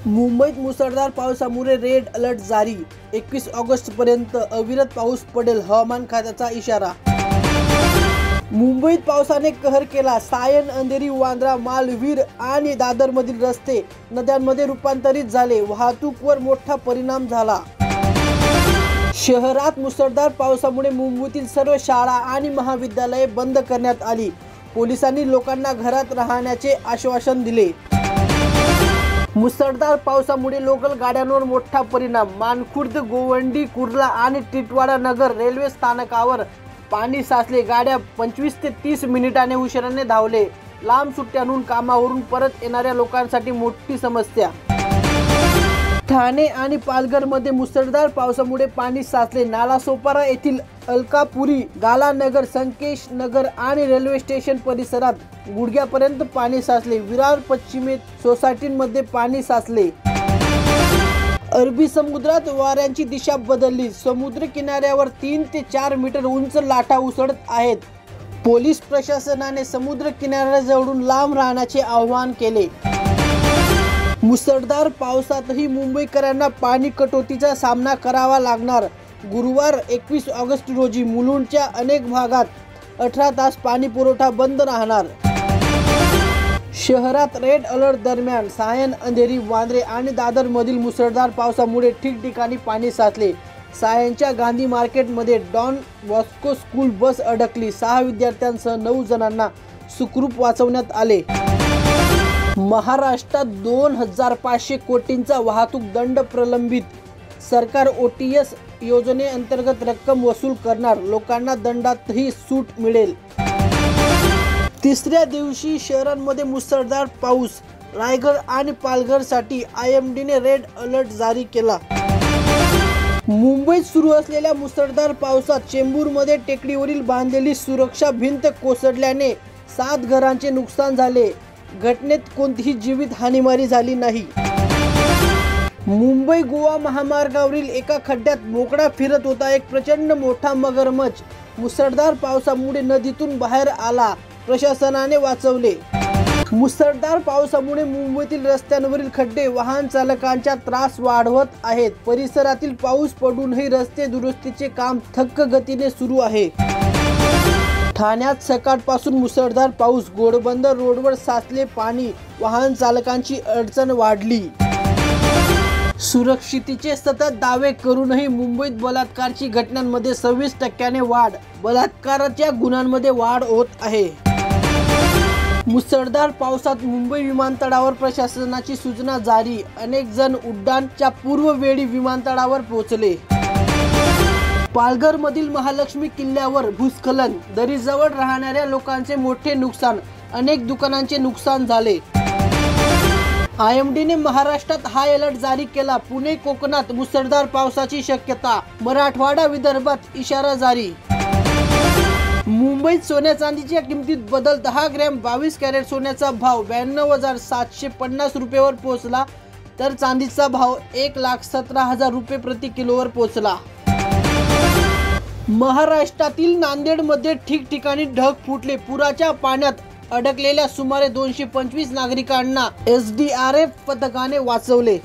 मुंबईत मुसळधार पावसामुळे रेड अलर्ट जारी। 21 ऑगस्ट पर्यंत अविरत पाऊस पडेल, हवामान खात्याचा इशारा। मुंबईत पावसाने कहर केला। सायन, अंधेरी, वांद्रा, मालवीर आणि दादरमधील रस्ते नद्यांमध्ये रूपांतरित झाले। वाहतूकवर मोठा परिणाम झाला। शहरात मुसळधार पावसामुळे मुंबईतील सर्व शाळा आणि महाविद्यालये बंद करण्यात आली। पोलिसांनी लोकांना घरात राहण्याचे आश्वासन दिले। मुसळधार पावसामुळे लोकल गाड्यांवर मोठा परिणाम। मानखुर्द, गोवंडी, कुर्ला आणि टिटवाळा नगर रेल्वे स्थानकावर पाणी साचले। गाड्या 25 ते 30 मिनिटांनी उशिराने धावले। लांब सुट्ट्यांहून कामावरून परत येणाऱ्या लोकांसाठी मोठी समस्या। ठाणे आणि पालघरमध्ये मुसळधार पावसामुळे पाणी साचले। नालासोपारा येथील अलकापुरी, गालानगर, संकेश नगर आणि रेल्वे स्टेशन परिसरात गुडघ्यापर्यंत पाणी साचले। विरार पश्चिमेत सोसायटींमध्ये पाणी साचले। अरबी समुद्रात वाऱ्यांची दिशा बदलली। समुद्र किनाऱ्यावर 3 ते 4 मीटर उंच लाटा उसळत आहेत। पोलीस प्रशासनाने समुद्र किनाऱ्याजवळून लांब राहण्याचे आवाहन केले। मुसळधार पावसातही मुंबईकरांना पाणी कटोतीचा सामना करावा लागणार। गुरुवार 21 ऑगस्ट रोजी मुलुंडच्या अनेक भागात 18 तास पाणी पुरवठा बंद राहणार। शहरात रेड अलर्ट दरम्यान सायन, अंधेरी, वांद्रे आणि दादरमधील मुसळधार पावसामुळे ठिकठिकाणी पाणी साचले। सायनच्या गांधी मार्केटमध्ये डॉन बॉस्को स्कूल बस अडकली। 6 विद्यार्थ्यांसह 9 जणांना सुखरूप वाचवण्यात आले। महाराष्ट्रात 2500 कोटींचा वाहतूक दंड प्रलंबित। सरकार OTS योजनेअंतर्गत रक्कम वसूल करणार। लोकांना दंडातही सूट मिळेल। तिसऱ्या दिवशी शहरांमध्ये मुसळधार पाऊस। रायगड आणि पालघरसाठी IMDने रेड अलर्ट जारी केला। मुंबईत सुरू असलेल्या मुसळधार पावसात चेंबूरमध्ये टेकडीवरील बांधलेली सुरक्षा भिंत कोसळल्याने 7 घरांचे नुकसान झाले। घटनेत कोणतीही जीवित हानीमारी झाली नाही। मुंबई गोवा महामार्गावरील एका खड्ड्यात मोकळा फिरत होता एक प्रचंड मोठा मगरमच्छ। मुसळधार पावसामुळे नदीतून बाहेर आला। प्रशासनाने वाचवले। मुसळधार पावसामुळे मुंबईतील रस्त्यांवरील खड्डे वाहन चालकांचा त्रास वाढवत आहेत। परिसरातील पाऊस पडूनही रस्ते दुरुस्तीचे काम थक्क गतीने सुरू आहे। ठाण्यात सकाळपासून मुसळधार पाऊस। घोडबंदर रोडवर साचले पाणी। वाहन चालकांची अडचण वाढली। सुरक्षिततेचे सतत दावे करूनही मुंबईत बलात्काराची घटनांमध्ये 26% वाढ। बलात्काराच्या गुन्ह्यांमध्ये वाढ होत आहे। मुसळधार पावसात मुंबई विमानतळावर प्रशासनाची सूचना जारी। अनेक जण उड्डाणच्या पूर्ववेळी विमानतळावर पोहोचले। पालघरमधील महालक्ष्मी किल्ल्यावर भूस्खलन। दरीजवळ राहणाऱ्या लोकांचे मोठे नुकसान। अनेक दुकानांचे नुकसान झाले। IMDने महाराष्ट्रात हाय अलर्ट जारी केला। पुणे, कोकणात मुसळधार पावसाची शक्यता। मराठवाडा, विदर्भात इशारा जारी। मुंबईत सोन्या चांदीच्या किमतीत बदल। 10 ग्रॅम 22 कॅरेट सोन्याचा भाव 92,750 रुपयावर पोहोचला, तर चांदीचा भाव 1,17,000 रुपये प्रति किलोवर पोहोचला। महाराष्ट्रातील नांदेडमध्ये ठिकठिकाणी ढग फुटले। पुराच्या पाण्यात अडकलेल्या सुमारे 225 नागरिकांना SDRF पथकाने वाचवले।